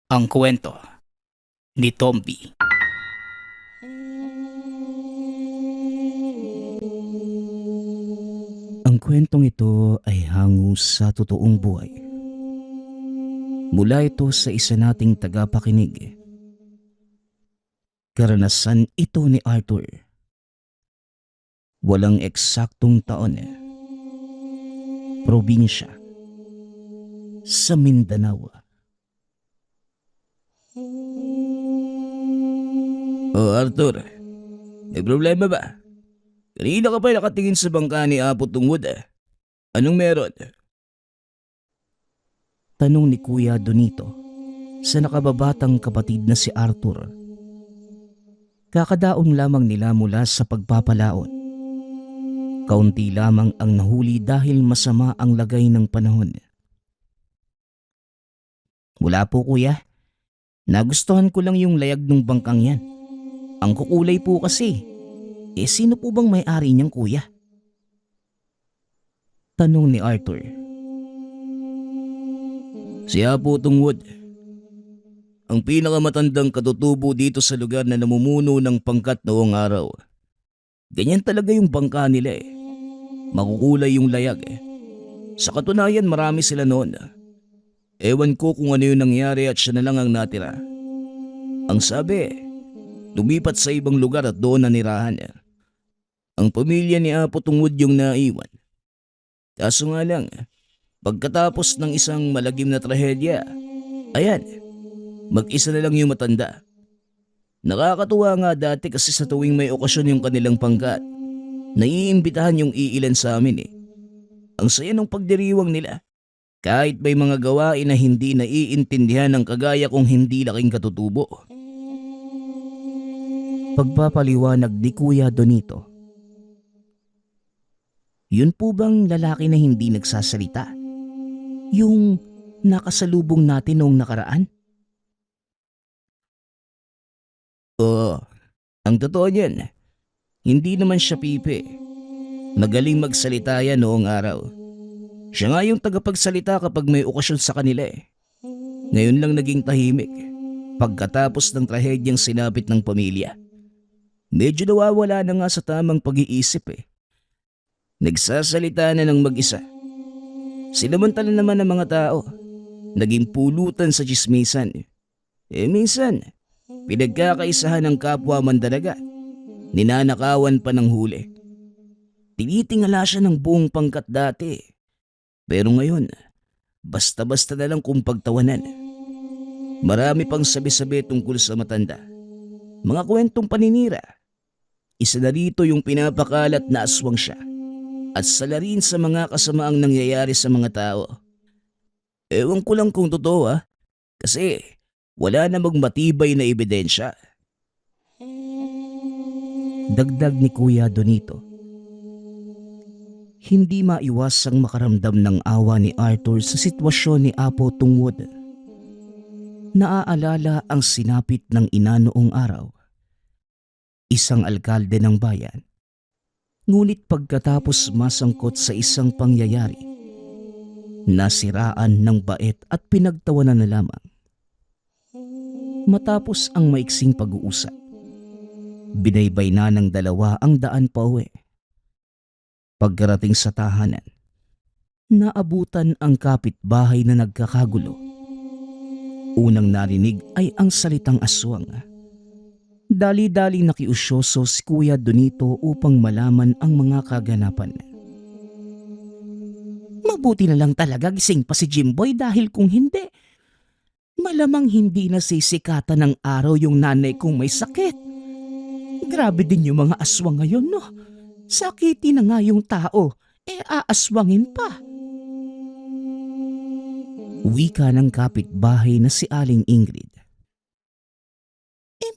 Ang kwento ni Tomby. Ang kwentong ito ay hango sa totoong buhay. Mula ito sa isa nating tagapakinig. Karanasan ito ni Arthur. Walang eksaktong taon. Probinsya. Sa Mindanao. Oh, Arthur. May problema ba? Kanina ka pa nakatingin sa bangka ni Apo Tungod. Anong meron? Tanong ni Kuya Donito sa nakababatang kapatid na si Arthur. Kakadaon lamang nila mula sa pagpapalaot. Kaunti lamang ang nahuli dahil masama ang lagay ng panahon. Wala po, kuya. Nagustuhan ko lang yung layag ng bangkang yan. Ang kukulay po kasi. Sino po bang may-ari niyang, kuya? Tanong ni Arthur. Si Apo Tungod. Ang pinakamatandang katutubo dito sa lugar na namumuno ng pangkat noong araw. Ganyan talaga yung bangka nila Makukulay yung layag Sa katunayan marami sila noon. Ewan ko kung ano yung nangyari at siya na lang ang natira. Ang sabi, lumipat sa ibang lugar at doon nanirahan. Ang pamilya ni Apo Tungod yung naiwan. Kaso nga lang, pagkatapos ng isang malagim na trahedya, ayan, mag-isa na lang yung matanda. Nakakatuwa nga dati kasi sa tuwing may okasyon yung kanilang pangkat, naiimbitahan yung iilan sa amin Ang saya ng pagdiriwang nila. Kahit may mga gawain na hindi naiintindihan ng kagaya kong hindi laking katutubo. Pagpapaliwanag ni Kuya Donito. Yun po bang lalaki na hindi nagsasalita? Yung nakasalubong natin noong nakaraan? Oo, ang totoo niyan, hindi naman siya pipi. Magaling magsalita yan noong araw. Siya nga yung tagapagsalita kapag may okasyon sa kanila Ngayon lang naging tahimik pagkatapos ng trahedyang sinapit ng pamilya. Medyo nawawala na nga sa tamang pag-iisip Nagsasalita na ng mag-isa. Sinamantala naman ng mga tao. Naging pulutan sa tsismisan. Minsan, pinagkakaisahan ng kapwa mandalaga. Ninanakawan pa ng huli. Tinitingala siya ng buong pangkat dati. Pero ngayon, basta-basta na lang kung pagtawanan. Marami pang sabi-sabi tungkol sa matanda. Mga kwentong paninira. Isa na rito yung pinapakalat na aswang siya. At sala rin sa mga kasamaang nangyayari sa mga tao. Ewan ko lang kung totoo kasi wala namang matibay na ebidensya. Dagdag ni Kuya Donito. Hindi maiwasang makaramdam ng awa ni Arthur sa sitwasyon ni Apo Tungod. Naaalala ang sinapit ng ina noong araw. Isang alkalde ng bayan. Ngunit pagkatapos masangkot sa isang pangyayari, nasiraan ng bait at pinagtawanan na lamang. Matapos ang maiksing pag-uusap, binaybay na ng dalawa ang daan pauwi. Pagkarating sa tahanan, naabutan ang kapitbahay na nagkakagulo. Unang narinig ay ang salitang aswang. Dali-dali nakiusyoso si Kuya Donito upang malaman ang mga kaganapan. Mabuti na lang talaga gising pa si Jimboy dahil kung hindi, malamang hindi na sisikatan ng araw yung nanay kong may sakit. Grabe din yung mga aswang ngayon, no? Sakitin na nga yung tao, aaswangin pa. Wika ng kapitbahay na si Aling Ingrid.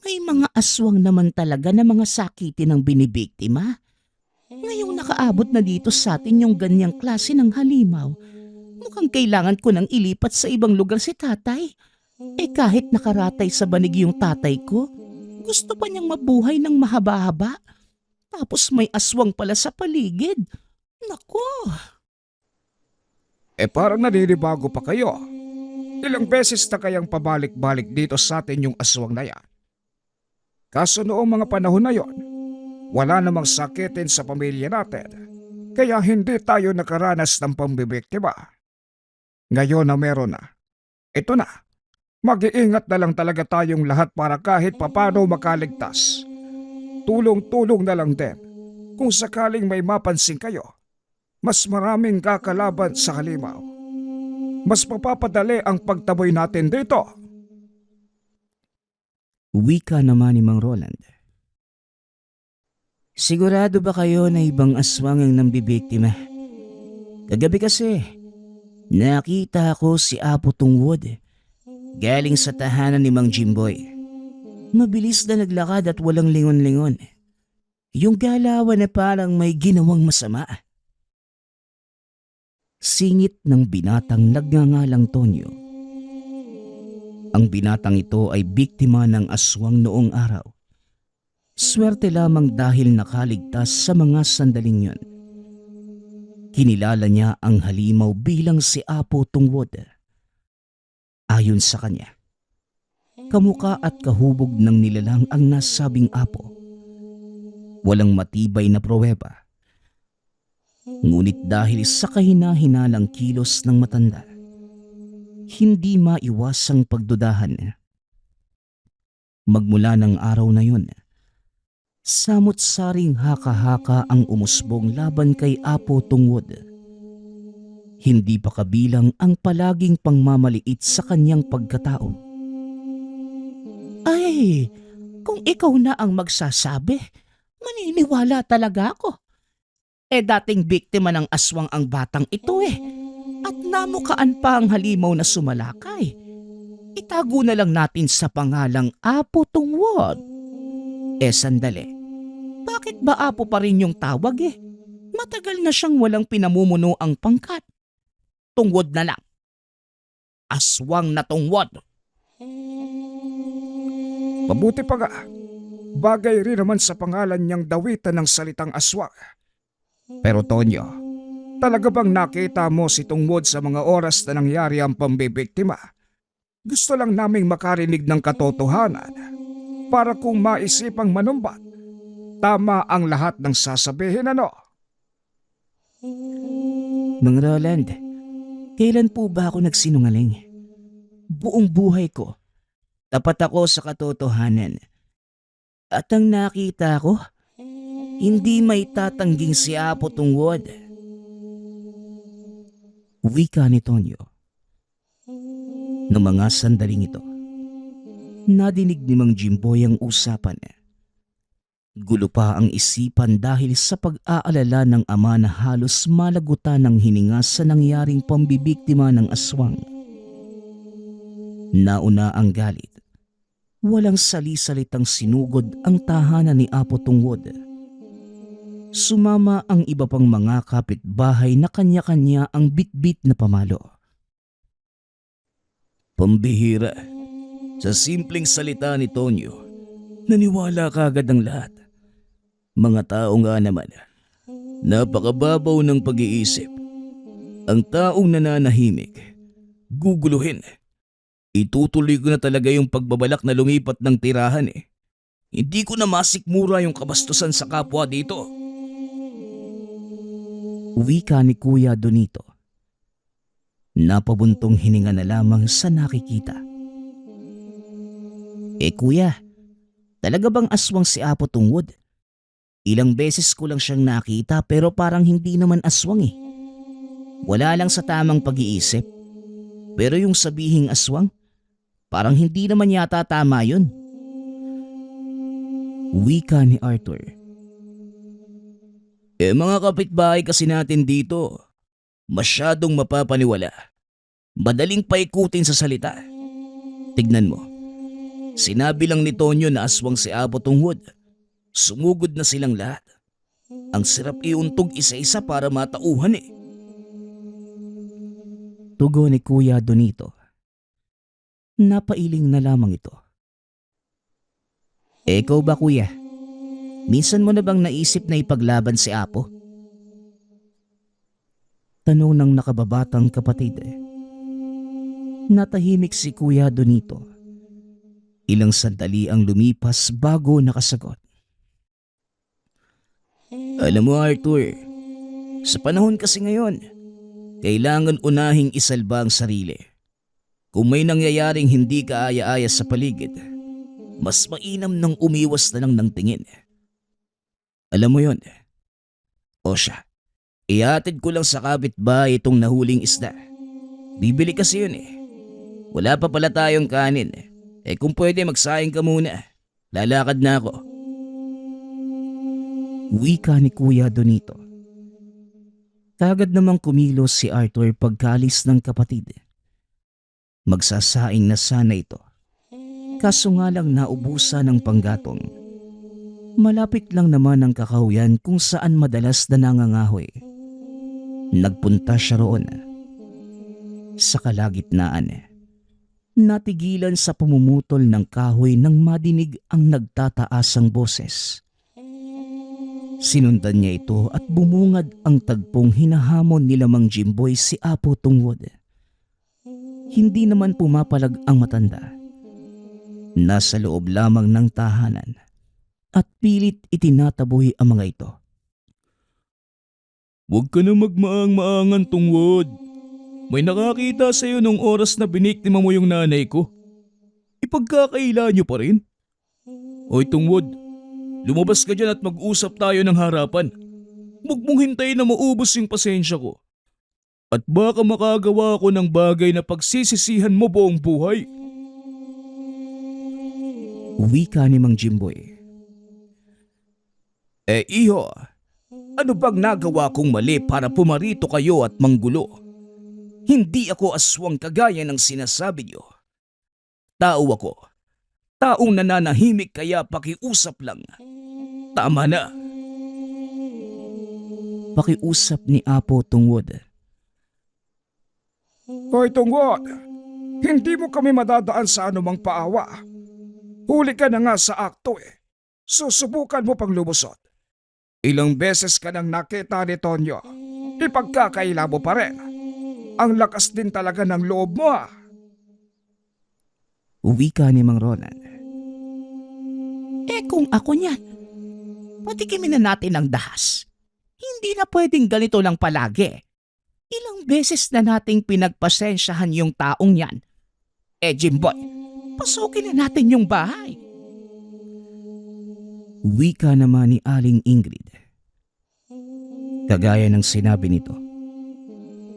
May mga aswang naman talaga na mga sakitin ang binibiktima. Ngayong nakaabot na dito sa atin yung ganyang klase ng halimaw, mukhang kailangan ko nang ilipat sa ibang lugar si tatay. Kahit nakaratay sa banig yung tatay ko, gusto pa niyang mabuhay ng mahaba-haba. Tapos may aswang pala sa paligid. Naku! Parang naninibago pa kayo. Ilang beses na kayang pabalik-balik dito sa atin yung aswang na yan. Kaso noong mga panahon na yon, wala namang sakitin sa pamilya natin. Kaya hindi tayo nakaranas ng pambibiktima. Ngayon na meron na, ito na. Mag-iingat na lang talaga tayong lahat para kahit papano makaligtas. Tulong-tulong na lang din. Kung sakaling may mapansin kayo, mas maraming kakalaban sa halimaw. Mas mapapadali ang pagtaboy natin dito. Wika naman ni Mang Roland. Sigurado ba kayo na ibang aswang ang nambibiktima? Kagabi kasi, nakita ko si Apo Tungwod galing sa tahanan ni Mang Jimboy. Mabilis na naglakad at walang lingon-lingon. Yung galawan na parang may ginawang masama. Singit ng binatang nagngangalang Tonyo. Ang binatang ito ay biktima ng aswang noong araw. Swerte lamang dahil nakaligtas sa mga sandaling yon. Kinilala niya ang halimaw bilang si Apo Tungwod. Ayon sa kanya, kamuka at kahubog ng nilalang ang nasabing apo. Walang matibay na pruweba. Ngunit dahil sa kahina-hinalang kilos ng matanda, hindi maiwasang pagdudahan. Magmula ng araw na yun, samot-saring haka-haka ang umusbong laban kay Apo Tungwod. Hindi pa kabilang ang palaging pangmamaliit sa kanyang pagkatao. Ay, kung ikaw na ang magsasabi, maniniwala talaga ako. Dating biktima ng aswang ang batang ito at namukaan pa ang halimaw na sumalakay. Itago na lang natin sa pangalang Apo Tungwod. Sandali. Bakit ba Apo pa rin yung tawag Matagal na siyang walang pinamumuno ang pangkat. Tungwod na lang. Aswang na Tungwod. Mabuti pa nga. Bagay rin naman sa pangalan niyang dawitan ng salitang aswang. Pero Tonyo, talaga bang nakita mo si Tungwod sa mga oras na nangyari ang pambibiktima? Gusto lang naming makarinig ng katotohanan para kung maisipang manumbat, tama ang lahat ng sasabihin Mang Roland, kailan po ba ako nagsinungaling? Buong buhay ko, tapat ako sa katotohanan. At ang nakita ko, hindi may tatangging si Apo Tungwod. Wika ni Tonyo. Noong mga sandaling ito, nadinig ni Mang Jimboy ang usapan. Gulo pa ang isipan dahil sa pag-aalala ng ama na halos malagutan ng hininga sa nangyaring pambibiktima ng aswang. Nauna ang galit. Walang sali-salitang sinugod ang tahanan ni Apo Tungwod. Sumama ang iba pang mga kapitbahay na kanya-kanya ang bitbit na pamalo. Pambihira. Sa simpleng salita ni Tonyo, naniwala kaagad ang lahat. Mga tao nga naman, napakababaw ng pag-iisip. Ang taong nananahimik, guguluhin. Itutuloy ko na talaga yung pagbabalak na lumipat ng tirahan Hindi ko na masikmura yung kabastusan sa kapwa dito. Wika ni Kuya Donito. Napabuntong hininga na lamang sa nakikita. Kuya, talaga bang aswang si Apo Tungwod? Ilang beses ko lang siyang nakita pero parang hindi naman aswang Wala lang sa tamang pag-iisip. Pero yung sabihing aswang, parang hindi naman yata tama yun. Wika ni Arthur. Mga kapitbahay kasi natin dito, masyadong mapapaniwala. Madaling paikutin sa salita. Tignan mo, sinabi lang ni Tonyo na aswang si Apo Tungwod. Sumugod na silang lahat. Ang sarap iuntog isa-isa para matauhan Tugon ni Kuya Donito. Napailing na lamang ito. Ikaw ba kuya? Minsan mo na bang naisip na ipaglaban si Apo? Tanong ng nakababatang kapatid. Natahimik si Kuya Donito. Ilang sandali ang lumipas bago nakasagot. Alam mo Arthur, sa panahon kasi ngayon, kailangan unahing isalba ang sarili. Kung may nangyayaring hindi kaaya-aya sa paligid, mas mainam nang umiwas na lang ng tingin. Alam mo yon. O siya, ihatid ko lang sa kapitbahay itong nahuling isda. Bibili kasi yun eh. Wala pa pala tayong kanin. Kung pwede magsayang ka muna. Lalakad na ako. Wika ni Kuya Donito. Kagad namang kumilos si Arthur pagkalis ng kapatid. Magsasaing na sana ito. Kaso nga lang naubusan ng panggatong. Malapit lang naman ang kakahuyan kung saan madalas na nangangahoy. Nagpunta siya roon. Sa kalagitnaan, natigilan sa pumumutol ng kahoy nang madinig ang nagtataasang boses. Sinundan niya ito at bumungad ang tagpong hinahamon ni Mang Jimboy si Apo Tungwod. Hindi naman pumapalag ang matanda. Nasa loob lamang ng tahanan at pilit itinataboy ang mga ito. Huwag ka na magmaang-maangan, Tungwod. May nakakita sa iyo nung oras na biniktima mo yung nanay ko. Ipagkakaila niyo pa rin? Hoy Tungwod, lumabas ka dyan at mag-usap tayo ng harapan. Huwag mong hintayin na maubos yung pasensya ko. At baka makagawa ko ng bagay na pagsisisihan mo buong buhay. Wika ni Mang Jimboy. Iho, ano bang nagawa kong mali para pumarito kayo at manggulo? Hindi ako aswang kagaya ng sinasabi niyo. Tao ako. Taong nananahimik kaya pakiusap lang. Tama na. Pakiusap ni Apo Tungwod. Hoy Tungwod, hindi mo kami madadaan sa anumang paawa. Huli ka na nga sa akto eh. Susubukan mo pang lumusot. Ilang beses ka nang nakita ni Tonyo. Ipagkakaila mo pa rin. Ang lakas din talaga ng loob mo ha. Wika ni Mang Ronan. Kung ako niyan, patikimin na natin ang dahas. Hindi na pwedeng ganito lang palagi. Ilang beses na nating pinagpasensyahan yung taong yan. Jimboy, pasukin na natin yung bahay. Wika naman ni Aling Ingrid. Kagaya ng sinabi nito,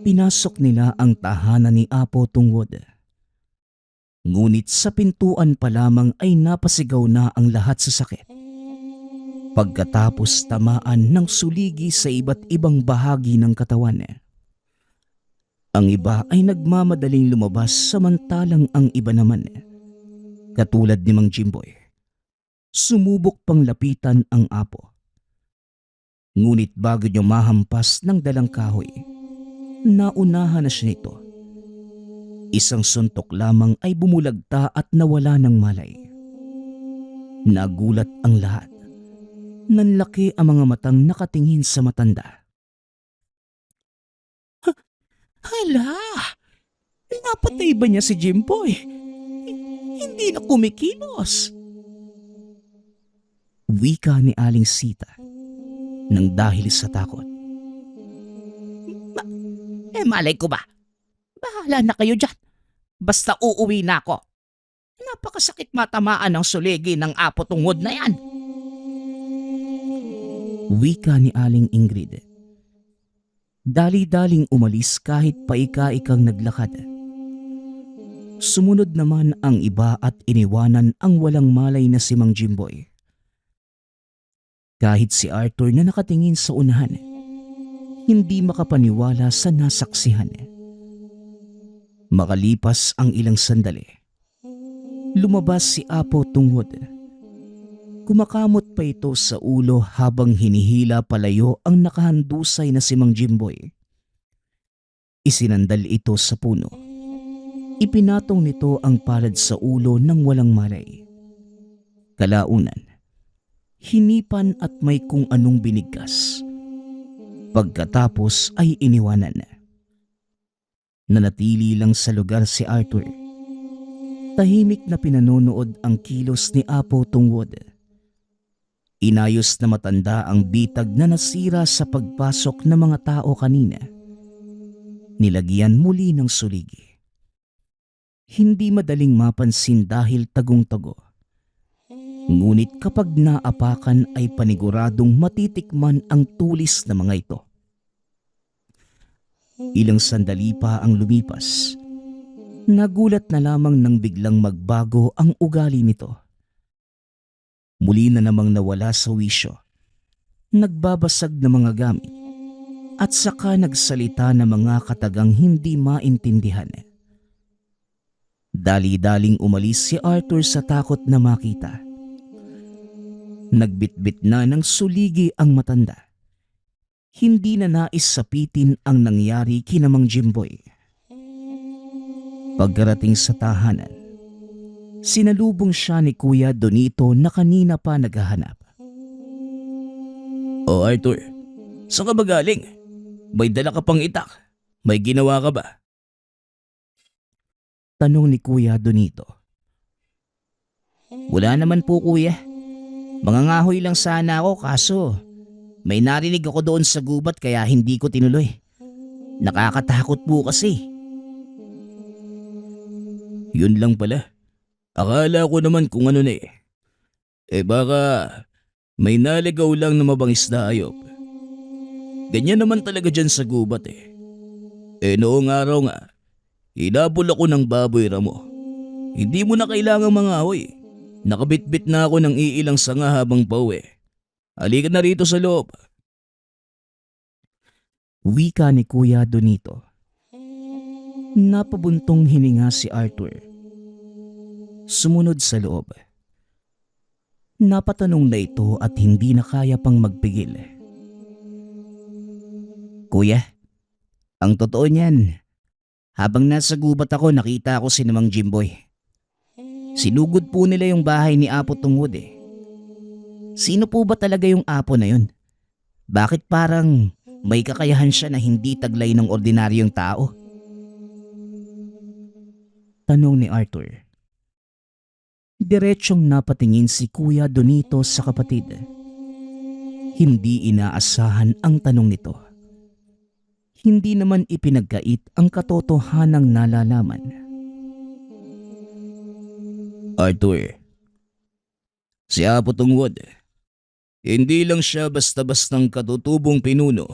pinasok nila ang tahanan ni Apo Tungwod. Ngunit sa pintuan pa lamang ay napasigaw na ang lahat sa sakit. Pagkatapos tamaan ng suligi sa iba't ibang bahagi ng katawan. Ang iba ay nagmamadaling lumabas samantalang ang iba naman, katulad ni Mang Jimboy, sumubok pang lapitan ang apo. Ngunit bago niya mahampas ng dalang kahoy, naunahan na siya nito. Isang suntok lamang ay bumulagta at nawala ng malay. Nagulat ang lahat. Nanlaki ang mga matang nakatingin sa matanda. Hala! Napatay ba niya si Jimboy? Hindi na kumikilos. Wika ni Aling Sita nang dahil sa takot. Malay ko ba? Bahala na kayo dyan. Basta uuwi na ako. Napakasakit matamaan ng suligi ng Apo Tungwod na yan. Wika ni Aling Ingrid. Dali-daling umalis kahit paika-ikang naglakad. Sumunod naman ang iba at iniwanan ang walang malay na si Mang Jimboy. Kahit si Arthur na nakatingin sa unahan, hindi makapaniwala sa nasaksihan. Makalipas ang ilang sandali, lumabas si Apo Tungwod. Kumakamot pa ito sa ulo habang hinihila palayo ang nakahandusay na si Mang Jimboy. Isinandal ito sa puno. Ipinatong nito ang palad sa ulo ng walang malay. Kalaunan, hinipan at may kung anong binigkas. Pagkatapos ay iniwanan. Nanatili lang sa lugar si Arthur. Tahimik na pinanonood ang kilos ni Apo Tungwod. Inayos na matanda ang bitag na nasira sa pagpasok ng mga tao kanina. Nilagyan muli ng suligi. Hindi madaling mapansin dahil tagong-tago. Ngunit kapag naapakan ay paniguradong matitikman ang tulis ng mga ito. Ilang sandali pa ang lumipas. Nagulat na lamang nang biglang magbago ang ugali nito. Muli na namang nawala sa wisyo. Nagbabasag na mga gamit at saka nagsalita ng mga katagang hindi maintindihan. Dali-daling umalis si Arthur sa takot na makita. Nagbitbit na ng suligi ang matanda. Hindi na nais sapitin ang nangyari kina Mang Jimboy. Pagkarating sa tahanan, sinalubong siya ni Kuya Donito na kanina pa naghahanap. "O Arthur, saan ka ba galing? May dala ka pang itak. May ginawa ka ba?" Tanong ni Kuya Donito. "Wala naman po kuya. Mangangahoy lang sana ako kaso may narinig ako doon sa gubat kaya hindi ko tinuloy. Nakakatakot po kasi." "Yun lang pala. Akala ko naman kung ano na eh. Baka may naligaw lang na mabangis na hayop. Ganyan naman talaga dyan sa gubat eh. Noong araw nga, hinabol ako ng baboy ramo. Hindi mo na kailangang mangahoy. Nakabitbit na ako ng iilang sanga habang pauwi. Halika na rito sa loob." Wika ni Kuya Donito. Napabuntong hininga si Arthur. Sumunod sa loob. Napatanong na ito at hindi na kaya pang magpigil. "Kuya, ang totoo niyan, habang nasa gubat ako nakita ko si Mang Jimboy. Sinugod po nila yung bahay ni Apo Tungwod eh. Sino po ba talaga yung Apo na yun? Bakit parang may kakayahan siya na hindi taglay ng ordinaryong tao?" Tanong ni Arthur. Diretsyong napatingin si Kuya Donito sa kapatid. Hindi inaasahan ang tanong nito. Hindi naman ipinagkait ang katotohanang nalalaman. "Arthur, si Apo Tungwod, hindi lang siya basta-bastang katutubong pinuno.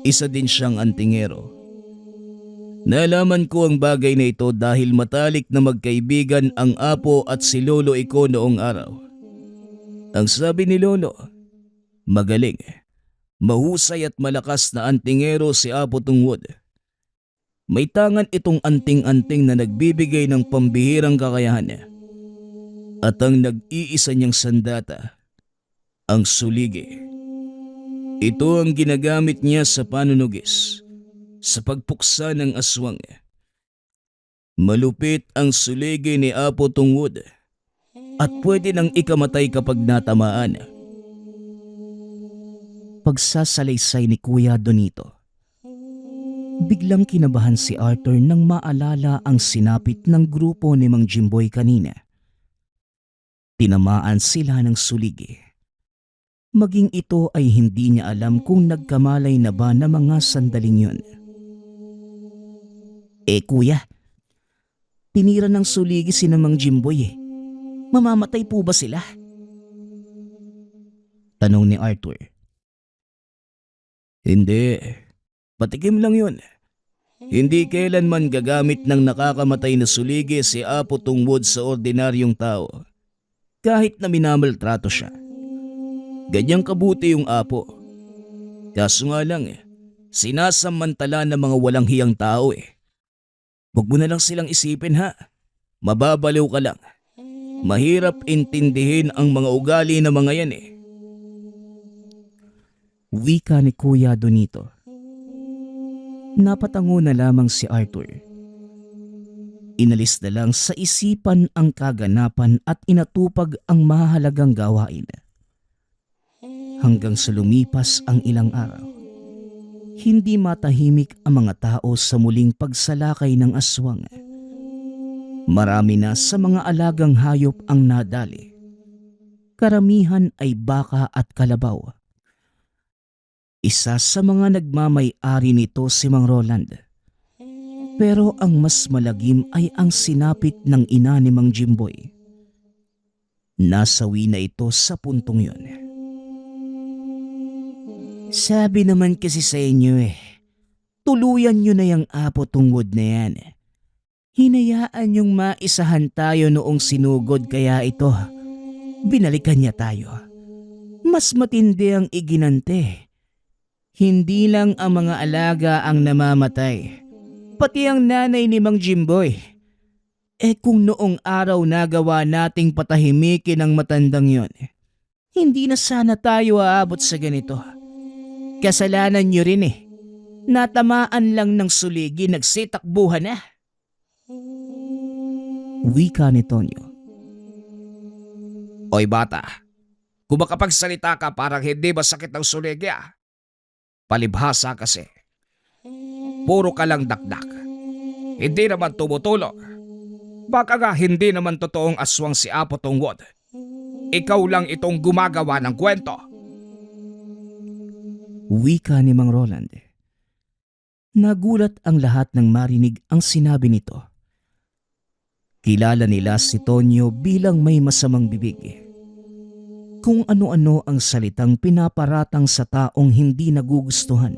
Isa din siyang antingero. Nalaman ko ang bagay na ito dahil matalik na magkaibigan ang Apo at si Lolo Iko noong araw. Ang sabi ni Lolo, magaling, mahusay at malakas na antingero si Apo Tungwod. May tangan itong anting-anting na nagbibigay ng pambihirang kakayahan. At ang nag-iisa niyang sandata, ang suligi. Ito ang ginagamit niya sa panunugis, sa pagpuksa ng aswang. Malupit ang suligi ni Apo Tungwod at pwede nang ikamatay kapag natamaan." Pagsasalaysay ni Kuya Donito. Biglang kinabahan si Arthur nang maalala ang sinapit ng grupo ni Mang Jimboy kanina. Tinamaan sila ng suligi. Maging ito ay hindi niya alam kung nagkamalay na ba na mga sandaling yun. Kuya, tinira ng suligi si Mang Jimboy eh. Mamamatay po ba sila?" Tanong ni Arthur. "Hindi, patikim lang yun. Hindi kailanman gagamit ng nakakamatay na suligi si Apo Tungwod sa ordinaryong tao. Kahit na minamaltrato siya. Ganyang kabuti yung Apo. Kaso nga lang sinasamantala ng mga walang hiyang tao eh. Huwag mo na lang silang isipin ha. Mababaliw ka lang. Mahirap intindihin ang mga ugali ng mga yan eh." Wika ni Kuya Donito. Napatango na lamang si Arthur. Inalis na lang sa isipan ang kaganapan at inatupag ang mahalagang gawain. Hanggang sa lumipas ang ilang araw. hindi matahimik ang mga tao sa muling pagsalakay ng aswang. Marami na sa mga alagang hayop ang nadali. Karamihan ay baka at kalabaw. Isa sa mga nagmamay-ari nito si Mang Roland. Pero ang mas malagim ay ang sinapit ng ina ni Mang Jimboy. Nasawi na ito sa puntong yun. Sabi naman kasi sa inyo tuluyan nyo na yung apo tungod na yan. Hinayaan yung maisahan tayo noong sinugod kaya ito. Binalikan niya tayo. Mas matindi ang iginante. Hindi lang ang mga alaga ang namamatay. Pati ang nanay ni Mang Jimboy. Kung noong araw nagawa nating patahimikin ang matandang yon, hindi na sana tayo aabot sa ganito. Kasalanan nyo rin Natamaan lang ng suligi, nagsitakbuhan na. Wika ni Tonyo. Oy bata, kung makapagsalita ka parang hindi masakit ang suligi Palibhasa kasi. Puro ka lang dakdak. Hindi naman tumutulong. Baka nga hindi naman totoong aswang si Apo Tungwod. Ikaw lang itong gumagawa ng kwento. Wika ni Mang Roland. Nagulat ang lahat nang marinig ang sinabi nito. Kilala nila si Tonyo bilang may masamang bibig. Kung ano-ano ang salitang pinaparatang sa taong hindi nagugustuhan.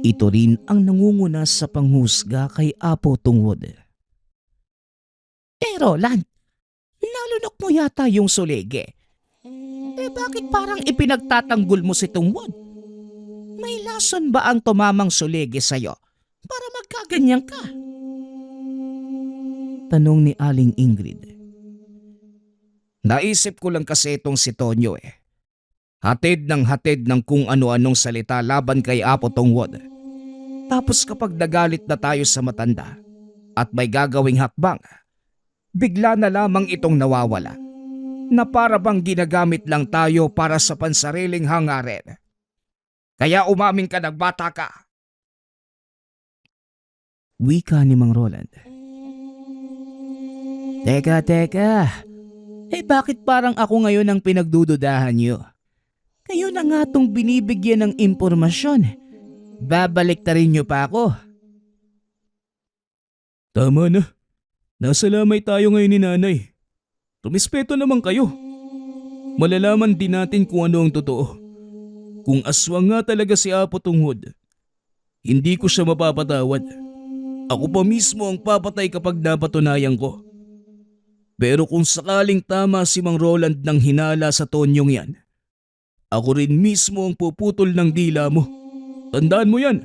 Ito rin ang nangunguna sa panghusga kay Apo Tungwod. Roland, nalunok mo yata yung suligi. Bakit parang ipinagtatanggol mo si Tungwod? May lason ba ang tumamang suligi sa'yo para magkaganyan ka? Tanong ni Aling Ingrid. Naisip ko lang kasi itong si Tonyo Hatid ng kung ano-anong salita laban kay Apo Tungwod. Tapos kapag nagalit na tayo sa matanda at may gagawing hakbang, bigla na lamang itong nawawala na para bang ginagamit lang tayo para sa pansariling hangarin. Kaya umamin ka nagbata ka. Wika ni Mang Roland. Teka. Bakit parang ako ngayon ang pinagdududahan niyo? Kayo na nga tong binibigyan ng impormasyon. Babalik ta rin niyo pa ako. Tama na. Nasa lamay tayo ngayon ni nanay. Rumispeto naman kayo. Malalaman din natin kung ano ang totoo. Kung aswang nga talaga si Apo Tungwod, hindi ko siya mapapatawad. Ako pa mismo ang papatay kapag napatunayan ko. Pero kung sakaling tama si Mang Roland ng hinala sa Tonyong yan, ako rin mismo ang puputol ng dila mo. Tandaan mo yan.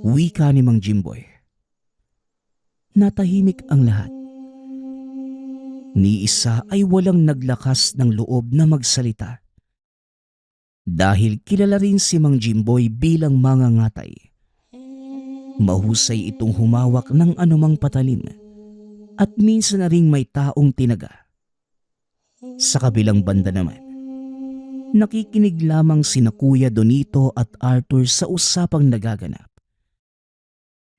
Wika ni Mang Jimboy. Natahimik ang lahat. Ni isa ay walang naglakas ng loob na magsalita. Dahil kilala rin si Mang Jimboy bilang mangangatay. Mahusay itong humawak ng anumang patalim at minsan na ring may taong tinaga. Sa kabilang banda naman, nakikinig lamang sina Kuya Donito at Arthur sa usapang nagaganap.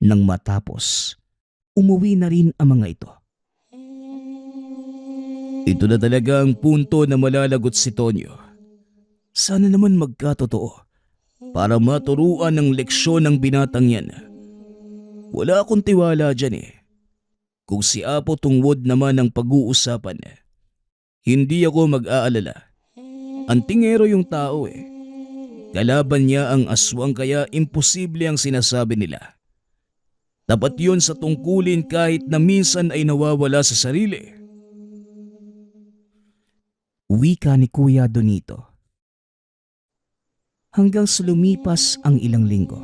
Nang matapos, umuwi na rin ang mga ito. Ito na talaga ang punto na malalagot si Tonyo. Sana naman magkatotoo para maturuan ng leksyon ng binatang yan. Wala akong tiwala dyan Kung si Apo Tungwod naman ang pag-uusapan, hindi ako mag-aalala. Antingero yung tao Kalaban niya ang aswang kaya imposible ang sinasabi nila. Dapat yun sa tungkulin kahit na minsan ay nawawala sa sarili. Wika ni Kuya Donito. Hanggang sa lumipas ang ilang linggo,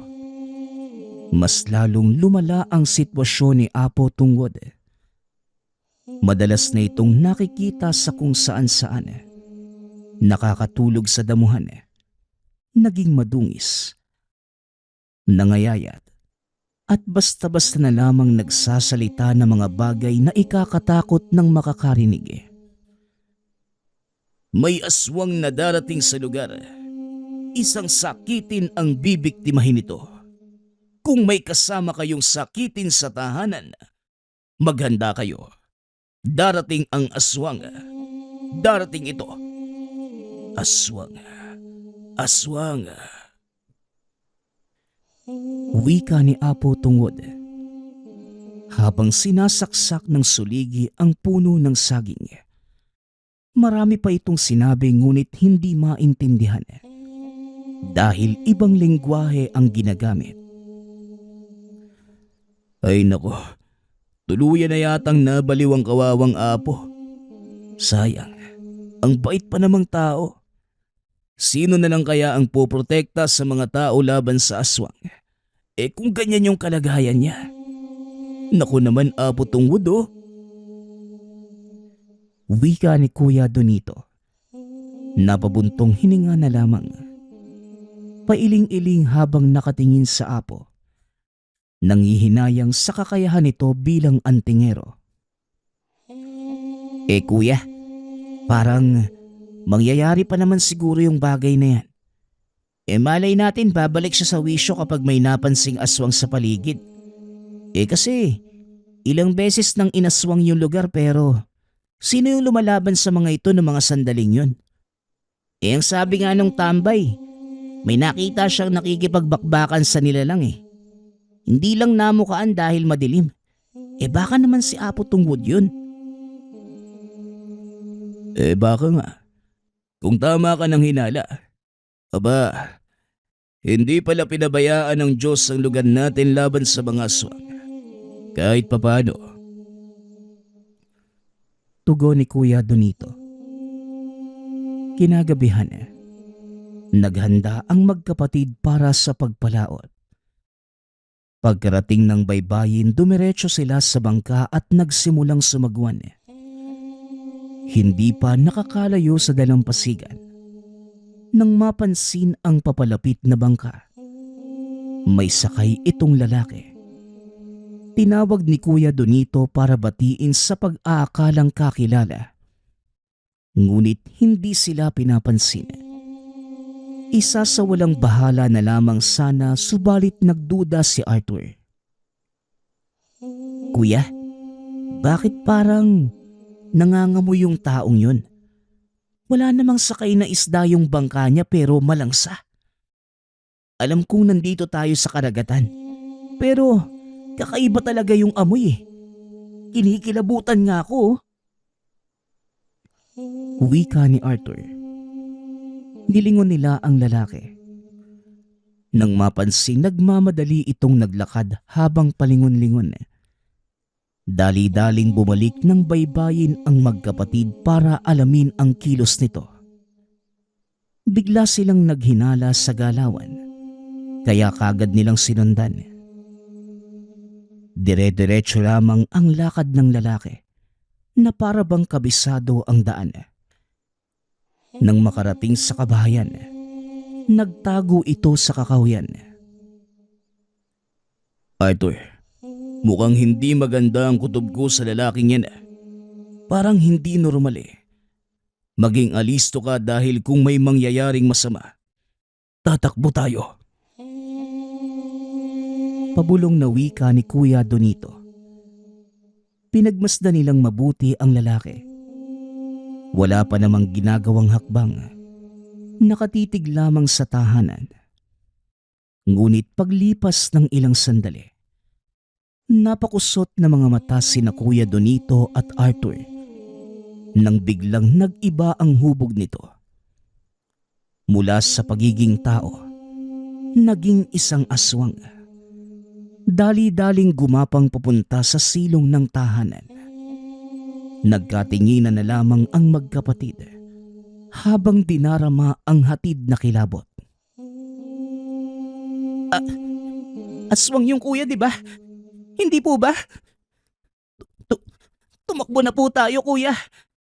mas lalong lumala ang sitwasyon ni Apo Tungwod. Madalas na itong nakikita sa kung saan-saan. Nakakatulog sa damuhan. Naging madungis. Nangayayat. At basta-basta na lamang nagsasalita ng mga bagay na ikakatakot ng makakarinig. May aswang na darating sa lugar. isang sakitin ang bibiktimahin nito. Kung may kasama kayong sakitin sa tahanan, maghanda kayo. Darating ang aswang. Darating ito. Aswang. Aswang. Wika ni Apo Tungod habang sinasaksak ng suligi ang puno ng saging. Marami pa itong sinabi ngunit hindi maintindihan dahil ibang lengguwahe ang ginagamit. Ay nako, tuluyan na yatang nabaliw ang kawawang apo. Sayang, ang bait pa namang tao. Sino na lang kaya ang poprotekta sa mga tao laban sa aswang? Kung ganyan yung kalagayan niya. Naku naman Apo Tungod oh. Wika ni Kuya Donito. Napabuntong hininga na lamang. Pailing-iling habang nakatingin sa apo. Nangihinayang sa kakayahan nito bilang antingero. Kuya, parang mangyayari pa naman siguro yung bagay na yan. Malay natin babalik siya sa wisyo kapag may napansing aswang sa paligid. Kasi ilang beses nang inaswang yung lugar pero sino yung lumalaban sa mga ito ng mga sandaling yun? Ang sabi nga nung tambay, may nakita siyang nakikipagbakbakan sa nilalang Hindi lang namukaan dahil madilim. Baka naman si Apo Tungod yun. Baka nga. Kung tama ka ng hinala. Aba, hindi pala pinabayaan ng Diyos ang lugar natin laban sa mga aswang. Kahit papano. Tugon ni Kuya Donito. Kinagabihan, naghanda ang magkapatid para sa pagpalaot. Pagkarating ng baybayin, dumiretso sila sa bangka at nagsimulang sumagwan. Hindi pa nakakalayo sa dalampasigan nang mapansin ang papalapit na bangka. May sakay itong lalaki. Tinawag ni Kuya Donito para batiin sa pag-aakalang kakilala. Ngunit hindi sila pinapansin. Isa sa walang bahala na lamang sana subalit nagduda si Arthur. Kuya, bakit parang nangangamoy yung taong yun? Wala namang sakay na isda yung bangka niya pero malangsa. Alam kong nandito tayo sa karagatan. Pero kakaiba talaga yung amoy Kinikilabutan nga ako. Wika ni Arthur. Nilingon nila ang lalaki. Nang mapansin, nagmamadali itong naglakad habang palingon-lingon. Dali-daling bumalik ng baybayin ang magkapatid para alamin ang kilos nito. Bigla silang naghinala sa galawan, kaya kagad nilang sinundan. Dire-diretso lamang ang lakad ng lalaki na para bang kabisado ang daan. Nang makarating sa kabahayan, nagtago ito sa kakahuyan. Arthur, mukhang hindi maganda ang kutob ko sa lalaking yan. Parang hindi normal Maging alisto ka dahil kung may mangyayaring masama, tatakbo tayo. Pabulong na wika ni Kuya Donito. Pinagmasdan nilang mabuti ang lalaki. Wala pa namang ginagawang hakbang. Nakatitig lamang sa tahanan. Ngunit paglipas ng ilang sandali, napakusot na mga mata sina Kuya Donito at Arthur nang biglang nag-iba ang hubog nito. Mula sa pagiging tao, naging isang aswang. Dali-daling gumapang papunta sa silong ng tahanan. Nagkatinginan na lamang ang magkapatid habang dinarama ang hatid na kilabot. Aswang yung kuya, di ba? Hindi po ba? Tumakbo na po tayo, kuya.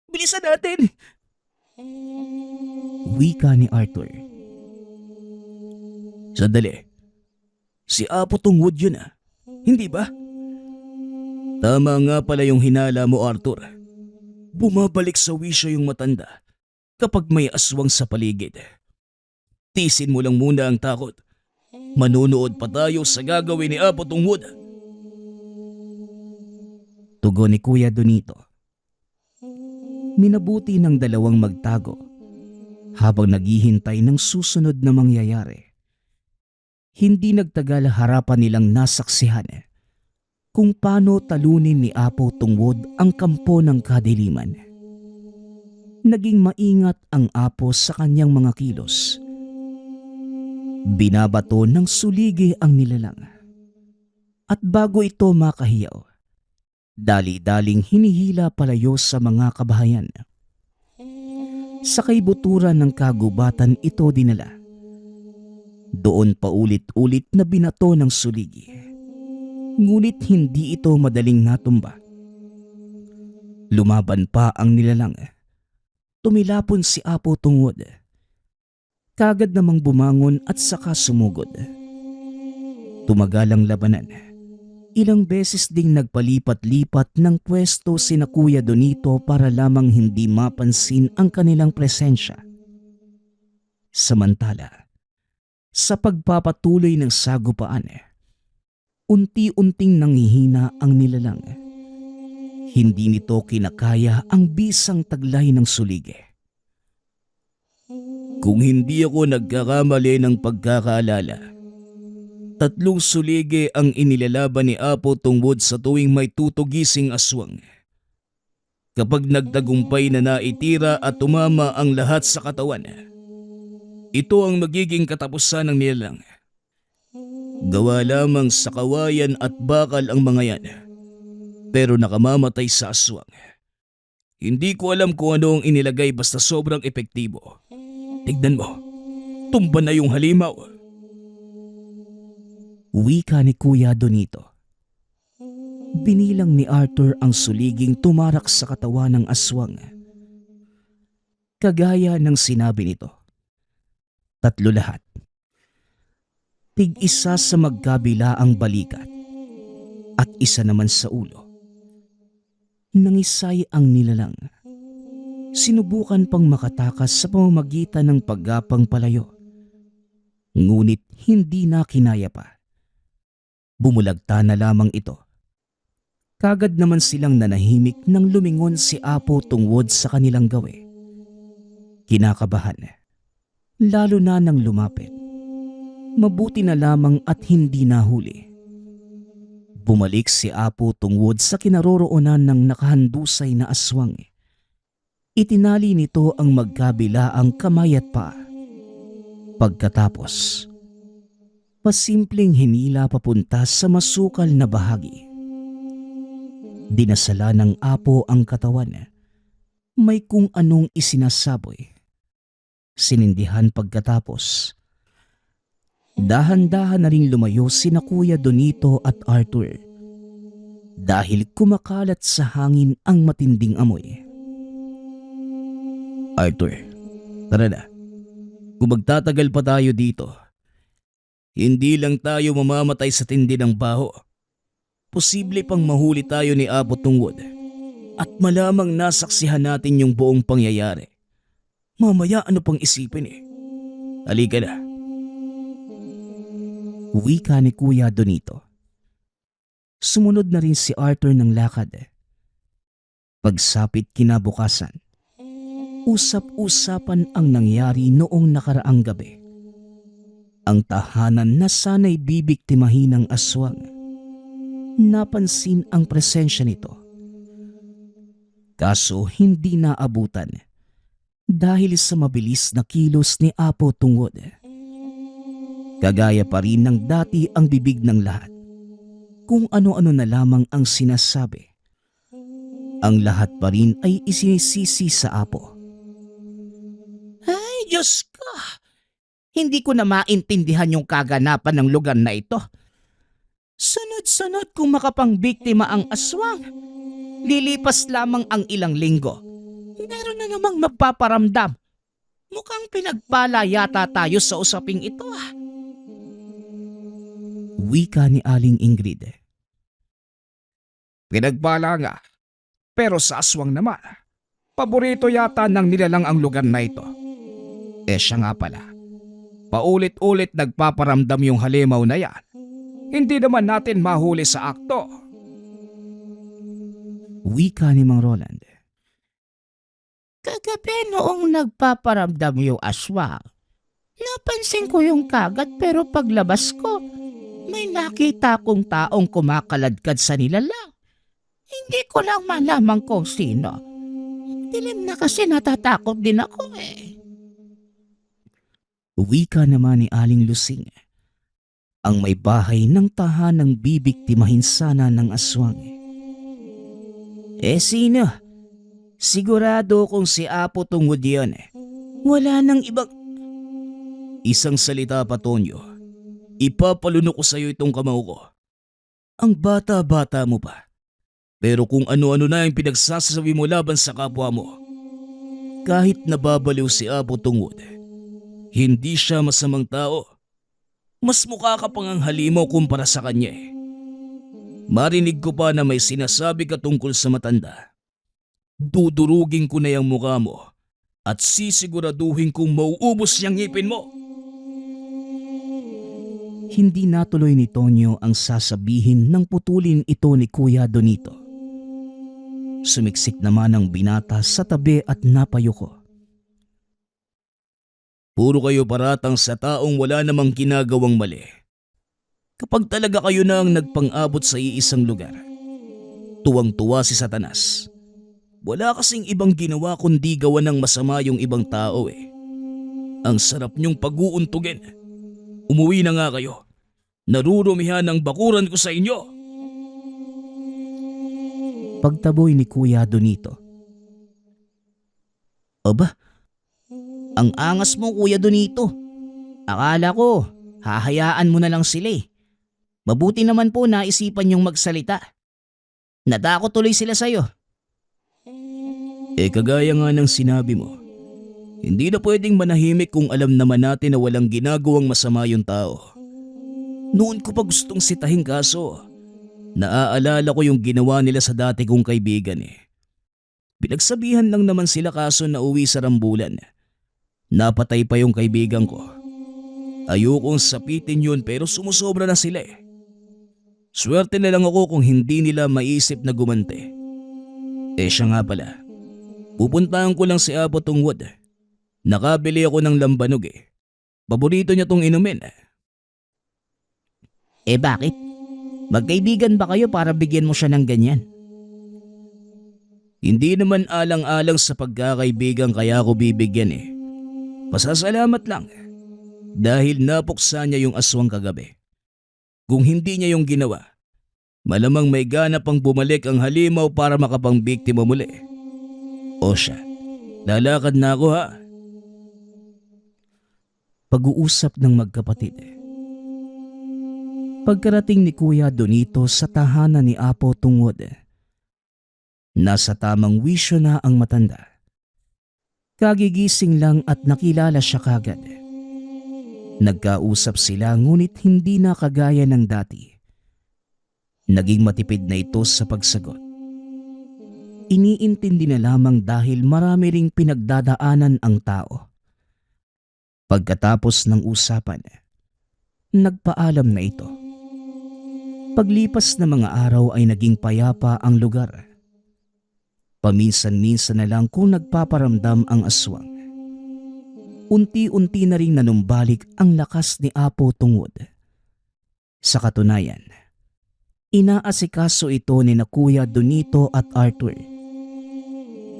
Bilisan natin. Wika ni Arthur. Sandali. Si Apo Tungod yun Hindi ba? Tama nga pala yung hinala mo, Arthur. Bumabalik sa wisyo yung matanda kapag may aswang sa paligid. Tisin mo lang muna ang takot. Manunood pa tayo sa gagawin ni Apo Tungwod. Tugon ni Kuya Donito. Minabuti ng dalawang magtago habang naghihintay ng susunod na mangyayari. Hindi nagtagal harapan nilang nasaksihan kung paano talunin ni Apo Tungwod ang kampo ng kadiliman. Naging maingat ang Apo sa kanyang mga kilos. Binabato ng suligi ang nilalang. At bago ito makahiyaw, dali-daling hinihila palayo sa mga kabahayan. Sa kaibuturan ng kagubatan ito dinala. Doon paulit-ulit na binato ng suligi. Ngunit hindi ito madaling natumba. Lumaban pa ang nilalang. Tumilapon si Apo Tungwod. Kagad namang bumangon at saka sumugod. Tumagal ang labanan. Ilang beses ding nagpalipat-lipat ng pwesto sina Kuya Donito para lamang hindi mapansin ang kanilang presensya. Samantala, sa pagpapatuloy ng sagupaan, unti-unting nanghihina ang nilalang. Hindi nito kinakaya ang bisang taglay ng suligi. Kung hindi ako nagkakamali ng pagkakaalala, 3 suligi ang inilalaban ni Apo Tungwod sa tuwing may tutugising aswang. Kapag nagtagumpay na naitira at tumama ang lahat sa katawan, ito ang magiging katapusan ng nilalang. Gawa lamang sa kawayan at bakal ang mga yan, pero nakamamatay sa aswang. Hindi ko alam kung ano ang inilagay basta sobrang epektibo. Tignan mo, tumba na yung halimaw. Wika ni Kuya Donito. Binilang ni Arthur ang suliging tumarak sa katawan ng aswang. Kagaya ng sinabi nito, 3 lahat. Tig-isa sa magkabila ang balikat at isa naman sa ulo. Nangisay ang nilalang. Sinubukan pang makatakas sa pamamagitan ng paggapang palayo. Ngunit hindi na kinaya pa. Bumulagta na lamang ito. Kagad naman silang nanahimik nang lumingon si Apo Tungwod sa kanilang gawi. Kinakabahan, lalo na nang lumapit. Mabuti na lamang at hindi nahuli. Bumalik si Apo Tungwod sa kinaroroonan ng nakahandusay na aswang. Itinali nito ang magkabilaang kamay at paa. Pagkatapos, pasimpleng hinila papunta sa masukal na bahagi. Dinasala ng Apo ang katawan. May kung anong isinasaboy. Sinindihan pagkatapos. Dahan-dahan na ring lumayo sina Kuya Donito at Arthur dahil kumakalat sa hangin ang matinding amoy. Arthur, tara na. Kung magtatagal pa tayo dito, hindi lang tayo mamamatay sa tindi ng baho. Posible pang mahuli tayo ni Apo Tungwod at malamang nasaksihan natin yung buong pangyayari. Mamaya ano pang isipin eh. Halika na. Wika ni Kuya Donito. Sumunod na rin si Arthur ng lakad. Pagsapit kinabukasan, usap-usapan ang nangyari noong nakaraang gabi. Ang tahanan na sana'y bibiktimahin ng aswang. Napansin ang presensya nito. Kaso hindi naabutan dahil sa mabilis na kilos ni Apo Tungwod. Kagaya pa rin ng dati ang bibig ng lahat. Kung ano-ano na lamang ang sinasabi. Ang lahat pa rin ay isinisisi sa Apo. Ay, Diyos ko! Hindi ko na maintindihan yung kaganapan ng lugar na ito. Sunod-sunod kung makapangbiktima ang aswang. Lilipas lamang ang ilang linggo. Meron na namang magpaparamdam. Mukhang pinagpala yata tayo sa usaping ito ah. Wika ni Aling Ingrid. Pinagpala nga. Pero sa aswang naman, paborito yata ng nilalang ang lugar na ito. Siya nga pala. paulit-ulit nagpaparamdam yung halimaw na yan, hindi naman natin mahuli sa akto. Wika ni Mang Roland. Kagabi noong nagpaparamdam yung aswang, napansin ko yung kagat pero paglabas ko, may nakita kong taong kumakaladkad sa nilalang. Hindi ko lang malaman kung sino. Dilim na kasi natatakot din ako eh. Wika naman ni Aling Lusing. Ang may bahay ng tahanang bibiktimahin sana ng aswang. Sino? Sigurado kung si Apo Tungod yan. Wala nang ibang... Isang salita pa, Tonyo. Ipapalunok ko sa'yo itong kamao ko. Ang bata-bata mo pa. Pero kung ano-ano na yung pinagsasabi mo laban sa kapwa mo. Kahit nababaliw si Apo Tungod, hindi siya masamang tao. Mas mukha ka pang ang halimaw kumpara sa kanya eh. Marinig ko pa na may sinasabi ka tungkol sa matanda. Dudurugin ko na yung mukha mo at sisiguraduhin kong mauubos yung ngipin mo. Hindi natuloy ni Tonyo ang sasabihin nang putulin ito ni Kuya Donito. Sumiksik naman ang binata sa tabi at napayuko. Puro kayo paratang sa taong wala namang ginagawang mali. Kapag talaga kayo na ang nagpang-abot sa iisang lugar, tuwang-tuwa si Satanas. Wala kasing ibang ginawa kundi gawa ng masama yung ibang tao eh. Ang sarap niyong pag-uuntugin. Umuwi na nga kayo. Narurumihan ang bakuran ko sa inyo. Pagtaboy ni Kuya Donito. Aba, Ang angas mo, Kuya Donito. Akala ko, hahayaan mo na lang sila eh. Mabuti naman po naisipan yung magsalita. Natakot tuloy sila sa'yo. kagaya nga ng sinabi mo, hindi na pwedeng manahimik kung alam naman natin na walang ginagawang masama yung tao. Noon ko pa gustong sitahin kaso, naaalala ko yung ginawa nila sa dati kong kaibigan eh. Pinagsabihan lang naman sila kaso nauwi sa rambulan. Napatay pa yung kaibigan ko. Ayokong sapitin yun pero sumusobra na sila eh. Swerte na lang ako kung hindi nila maisip na gumante. Siya nga pala. Pupuntahan ko lang si Apo Tungod. Nakabili ako ng lambanog eh. Paborito niya tong inumin. Bakit? Magkaibigan ba kayo para bigyan mo siya ng ganyan? Hindi naman alang-alang sa pagkakaibigan kaya ako bibigyan eh. Pasasalamat lang. Dahil napuksa niya yung aswang kagabi. Kung hindi niya yung ginawa, malamang may gana pang bumalik ang halimaw para makapangbiktima muli. O siya, lalakad na ako ha. Pag-uusap ng magkapatid. Pagkarating ni Kuya Donito sa tahanan ni Apo Tungod, nasa tamang wisyo na ang matanda. Kagigising lang at nakilala siya kagad. Nagkausap sila ngunit hindi na kagaya ng dati. Naging matipid na ito sa pagsagot. Iniintindi na lamang dahil marami ring pinagdadaanan ang tao. Pagkatapos ng usapan, nagpaalam na ito. Paglipas ng mga araw ay naging payapa ang lugar. Paminsan-minsan na lang kung nagpaparamdam ang aswang. Unti-unti na rin nanumbalik ang lakas ni Apo Tungod. Sa katunayan, inaasikaso ito ni na Kuya Donito at Arthur.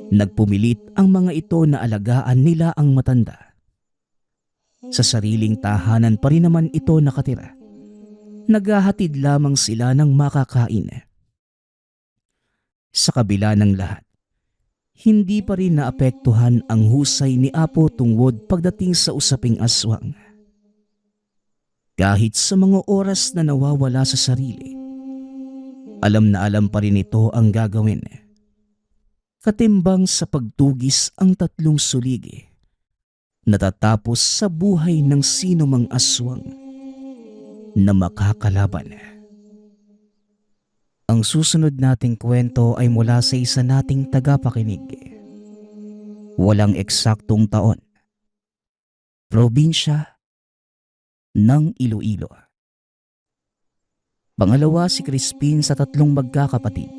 Nagpumilit ang mga ito na alagaan nila ang matanda. Sa sariling tahanan pa rin naman ito nakatira. Naghahatid lamang sila ng makakain. Sa kabila ng lahat, hindi pa rin naapektuhan ang husay ni Apo Tungod pagdating sa usaping aswang. Kahit sa mga oras na nawawala sa sarili, alam na alam pa rin ito ang gagawin. Katimbang sa pagtugis ang tatlong suligi, natatapos sa buhay ng sino mang aswang na makakalaban. Ang susunod nating kwento ay mula sa isa nating tagapakinig. Walang eksaktong taon, probinsya ng Iloilo. Pangalawa si Crispin sa 3 magkakapatid.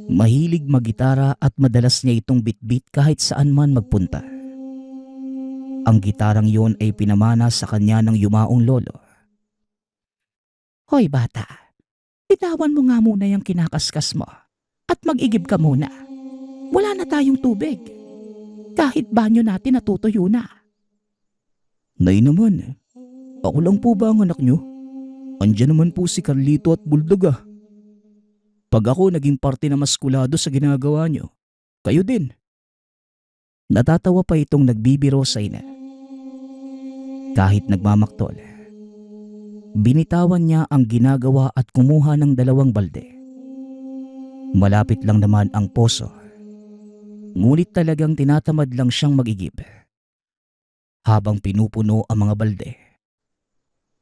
Mahilig maggitara at madalas niya itong bitbit kahit saan man magpunta. Ang gitarang yon ay pinamana sa kanya ng yumaong lolo. Hoy bata, bitawan mo nga muna yung kinakaskas mo at mag-igib ka muna. Wala na tayong tubig. Kahit banyo natin natutuyo na. Nay naman, ako lang po ba ang anak nyo? Andiyan naman po si Carlito at Bulldog ah. Pag ako naging parte na maskulado sa ginagawa nyo, kayo din. Natatawa pa itong nagbibiro sa ina. Kahit nagmamaktol, binitawan niya ang ginagawa at kumuha ng 2 balde. Malapit lang naman ang poso. Ngunit talagang tinatamad lang siyang mag-igib. Habang pinupuno ang mga balde,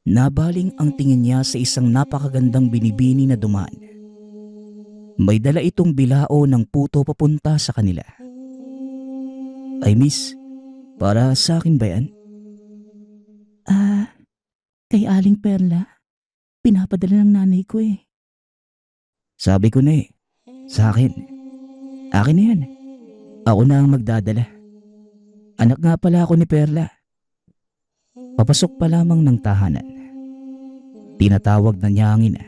nabaling ang tingin niya sa isang napakagandang binibini na dumaan. May dala itong bilao ng puto papunta sa kanila. Ay miss, para sa akin ba yan? Kay Aling Perla. Pinapadala ng nanay ko eh. Sabi ko na eh, sa akin. Akin na yan. Ako na ang magdadala. Anak nga pala ako ni Perla. Papasok pa lamang ng tahanan. Tinatawag na niya ang ina.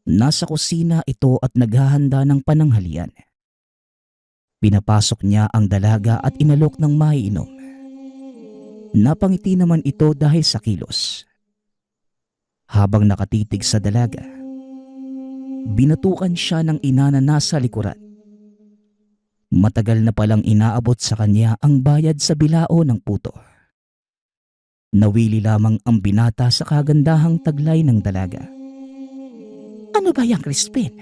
Nasa kusina ito at naghahanda ng pananghalian. Pinapasok niya ang dalaga at inalok ng maiinom. Napangiti naman ito dahil sa kilos. Habang nakatitig sa dalaga, binatukan siya ng ina na nasa likuran. Matagal na palang inaabot sa kanya ang bayad sa bilao ng puto. Nawili lamang ang binata sa kagandahang taglay ng dalaga. Ano ba yan, Crispin?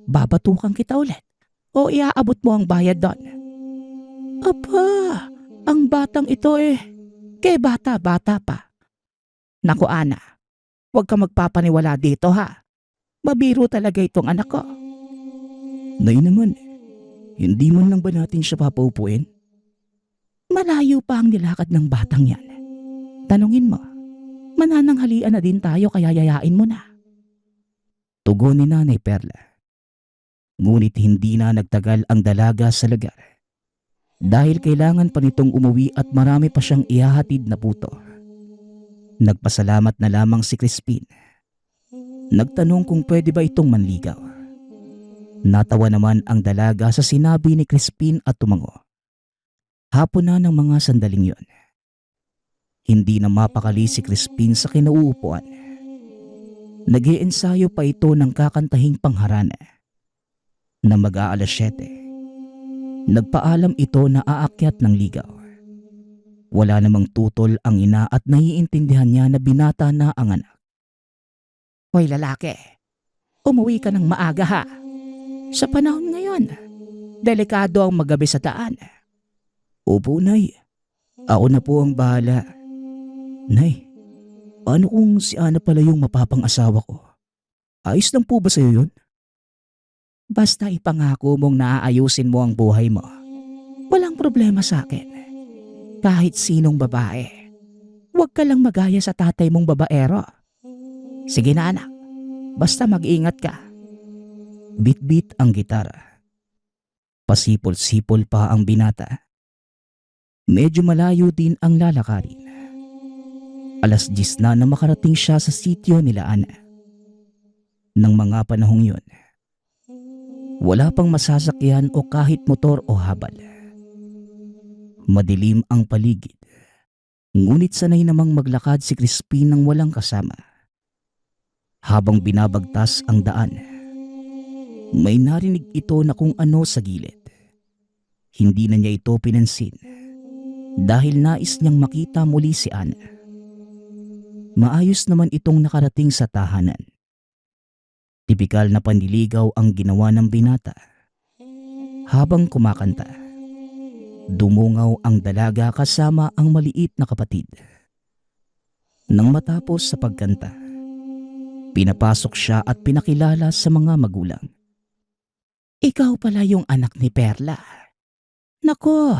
Babatukan kita ulit o iaabot mo ang bayad doon? Aba, ang batang ito eh. Kaya bata-bata pa. Naku Ana, huwag ka magpapaniwala dito ha. Mabiro talaga itong anak ko. Nay naman, hindi man lang ba natin siya papaupuin? Malayo pa ang nilakad ng batang yan. Tanungin mo, manananghalian na din tayo kaya yayain mo na. Tugon ni Nanay Perla. Ngunit hindi na nagtagal ang dalaga sa lugar. Dahil kailangan pa nitong umuwi at marami pa siyang ihahatid na puto. Nagpasalamat na lamang si Crispin. Nagtanong kung pwede ba itong manligaw. Natawa naman ang dalaga sa sinabi ni Crispin at tumango. Hapon na ng mga sandaling yon. Hindi na mapakali si Crispin sa kinauupuan. Nag-iensayo pa ito ng kakantahing pangharana. Na mag-aalas 7. Nagpaalam ito na aakyat ng ligaw. Wala namang tutol ang ina at naiintindihan niya na binata na ang anak. Hoy lalaki, umuwi ka ng maaga ha. Sa panahon ngayon, delikado ang magabi sa daan. Opo, Nay. Ako na po ang bahala. Nay, paano kung si Ana pala yung mapapang-asawa ko? Ayos lang po ba sa'yo yun? Basta ipangako mong naaayusin mo ang buhay mo. Walang problema sa akin. Kahit sinong babae. Huwag ka lang magaya sa tatay mong babaero. Sige na anak, basta mag-ingat ka. Bit-bit ang gitara. Pasipol-sipol pa ang binata. Medyo malayo din ang lalakarin. 10:00 na makarating siya sa sityo nila Ana. Nang mga panahong yun, wala pang masasakyan o kahit motor o habal. Madilim ang paligid, ngunit sanay namang maglakad si Crispin nang walang kasama. Habang binabagtas ang daan, may narinig ito na kung ano sa gilid. Hindi na niya ito pinansin dahil nais niyang makita muli si Ana. Maayos naman itong nakarating sa tahanan. Tipikal na panliligaw ang ginawa ng binata. Habang kumakanta, dumungaw ang dalaga kasama ang maliit na kapatid. Nang matapos sa pagkanta, pinapasok siya at pinakilala sa mga magulang. Ikaw pala yung anak ni Perla. Nako,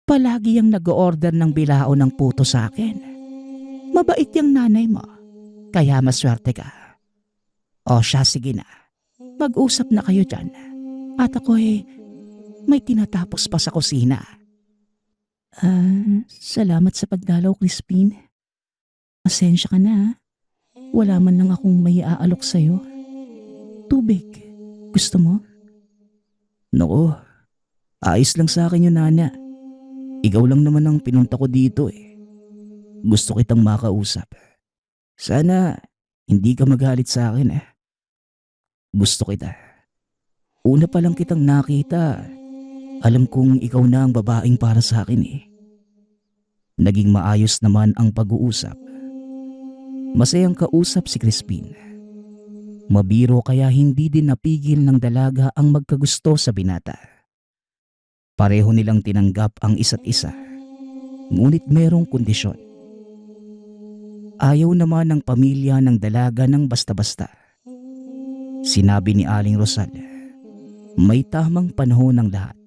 palagi yung nag-o-order ng bilao ng puto sa akin. Mabait yung nanay mo. Kaya maswerte ka. O siya, sige na. Mag-usap na kayo dyan. At ako may tinatapos pa sa kusina. Salamat sa pagdalaw, Crispin. Pasensya ka na. Wala man lang akong may aalok sa'yo. Tubig. Gusto mo? Nako, ayos lang sa akin yun, Nana. Ikaw lang naman ang pinunta ko dito eh. Gusto kitang makausap. Sana hindi ka magalit sa akin eh. Gusto kita. Una pa lang kitang nakita, alam kong ikaw na ang babaeng para sa akin eh. Naging maayos naman ang pag-uusap. Masayang kausap si Crispin. Mabiro kaya hindi din napigil ng dalaga ang magkagusto sa binata. Pareho nilang tinanggap ang isa't isa. Ngunit merong kondisyon. Ayaw naman ng pamilya ng dalaga ng basta-basta. Sinabi ni Aling Rosal, may tamang panahon ng lahat.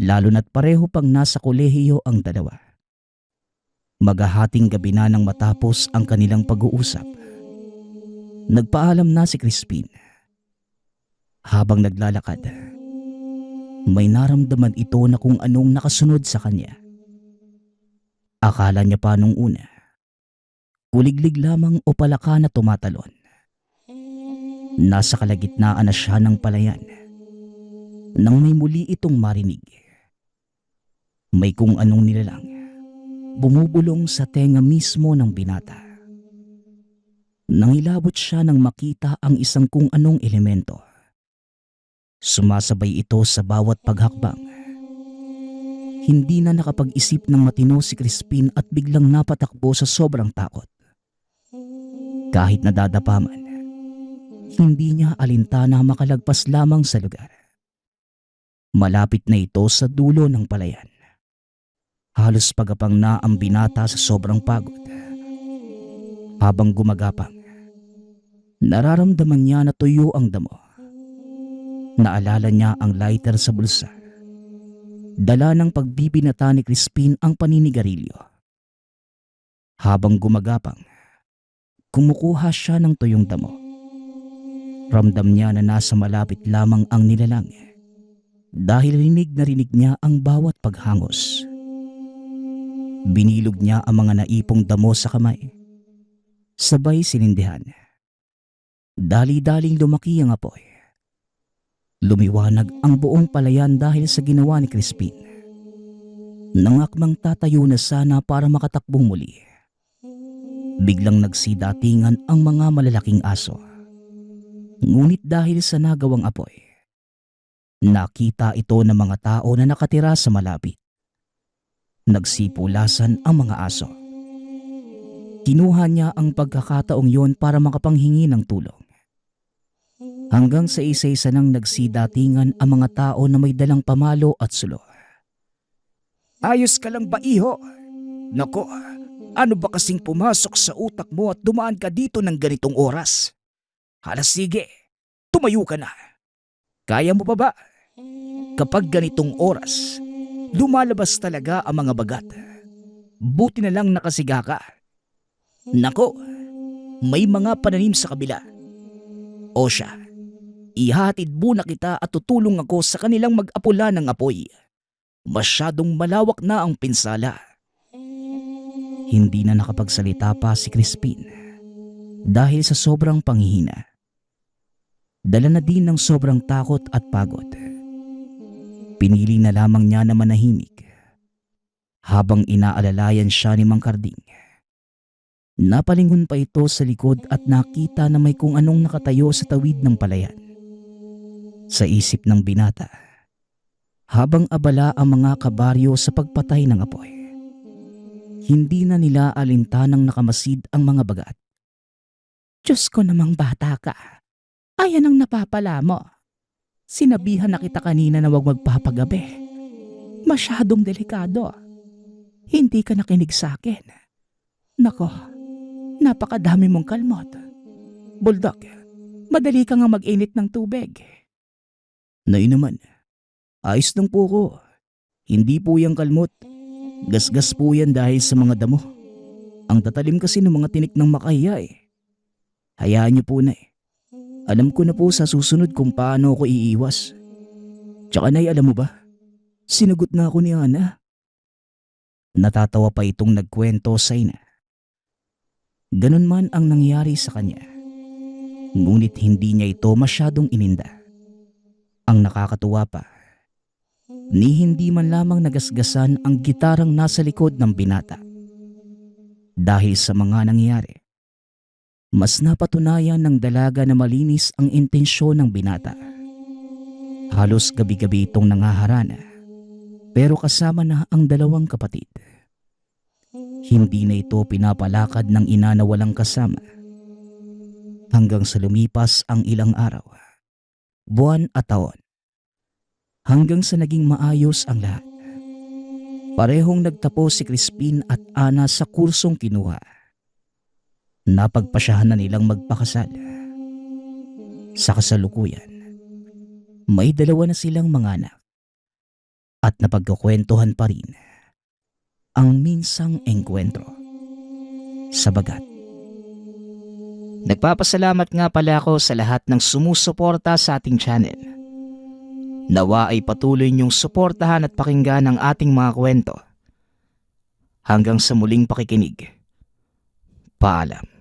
Lalo na't pareho pang nasa kolehiyo ang dalawa. Maghahating gabi na nang matapos ang kanilang pag-uusap. Nagpaalam na si Crispin. Habang naglalakad, may naramdaman ito na kung anong nakasunod sa kanya. Akala niya pa nung una, kuliglig lamang o palaka na tumatalon. Nasa kalagitnaan na siya ng palayan nang may muli itong marinig. May kung anong nilalang bumubulong sa tenga mismo ng binata. Nangilabot siya nang makita ang isang kung anong elemento. Sumasabay ito sa bawat paghakbang. Hindi na nakapag-isip ng matino si Crispin at biglang napatakbo sa sobrang takot. Kahit nadadapa man, hindi niya alintana makalagpas lamang sa lugar. Malapit na ito sa dulo ng palayan. Halos pagapang na ang binata sa sobrang pagod. Habang gumagapang, nararamdaman niya na tuyo ang damo. Naalala niya ang lighter sa bulsa. Dala ng pagbibinata ni Crispin ang paninigarilyo. Habang gumagapang, kumukuha siya ng tuyong damo. Ramdam niya na nasa malapit lamang ang nilalang dahil rinig na rinig niya ang bawat paghangos. Binilog niya ang mga naipong damo sa kamay. Sabay sinindihan. Dali-daling lumaki ang apoy. Lumiwanag ang buong palayan dahil sa ginawa ni Crispin. Nangakmang tatayo na sana para makatakbong muli. Biglang nagsidatingan ang mga malalaking aso. Ngunit dahil sa nagawang apoy, nakita ito ng mga tao na nakatira sa malapit. Nagsipulasan ang mga aso. Kinuha niya ang pagkakataong yon para makapanghingi ng tulong. Hanggang sa isa-isa nang nagsidatingan ang mga tao na may dalang pamalo at sulo. Ayos ka lang ba, iho? Nako, ano ba kasing pumasok sa utak mo at dumaan ka dito ng ganitong oras? Hala sige, tumayo ka na. Kaya mo pa ba? Kapag ganitong oras, lumalabas talaga ang mga bagat. Buti na lang nakasiga ka. Nako, may mga pananim sa kabila. O siya, ihatid muna kita at tutulong ako sa kanilang mag-apula ng apoy. Masyadong malawak na ang pinsala. Hindi na nakapagsalita pa si Crispin dahil sa sobrang panghihina. Dala na din ng sobrang takot at pagod. Pinili na lamang niya na manahimik. Habang inaalalayan siya ni Mang Karding, napalingon pa ito sa likod at nakita na may kung anong nakatayo sa tawid ng palayan. Sa isip ng binata, habang abala ang mga kabaryo sa pagpatay ng apoy, hindi na nila alintanang nakamasid ang mga bagat. Diyos ko namang bata ka. Ayan ang napapala mo. Sinabihan na kita kanina na huwag magpapagabi. Masyadong delikado. Hindi ka nakinig sa akin. Nako, napakadami mong kalmot. Bulldog, madali ka nga mag-init ng tubig. Nay naman, ayos lang po ko. Hindi po yung kalmot. Gasgas po yan dahil sa mga damo. Ang tatalim kasi ng mga tinik ng makahiya eh. Hayaan niyo po na eh. Alam ko na po sa susunod kung paano ako iiwas. Tsaka nay, alam mo ba? Sinagot na ako ni Ana. Natatawa pa itong nagkwento sa ina. Ganun man ang nangyari sa kanya. Ngunit hindi niya ito masyadong ininda. Ang nakakatuwa pa, ni hindi man lamang nagasgasan ang gitarang nasa likod ng binata. Dahil sa mga nangyari, mas napatunayan ng dalaga na malinis ang intensyon ng binata. Halos gabi-gabi itong nangaharana, pero kasama na ang dalawang kapatid. Hindi na ito pinapalakad ng ina na walang kasama. Hanggang sa lumipas ang ilang araw, buwan at taon. Hanggang sa naging maayos ang lahat. Parehong nagtapos si Crispin at Ana sa kursong kinuha. Napagpasyahan na nilang magpakasal. Sa kasalukuyan, may 2 na silang mga anak. At napagkukwentuhan pa rin ang minsang engkwentro. Sabagat, nagpapasalamat nga pala ako sa lahat ng sumusuporta sa ating channel. Nawa ay patuloy niyong suportahan at pakinggan ang ating mga kwento. Hanggang sa muling pakikinig. Paalam.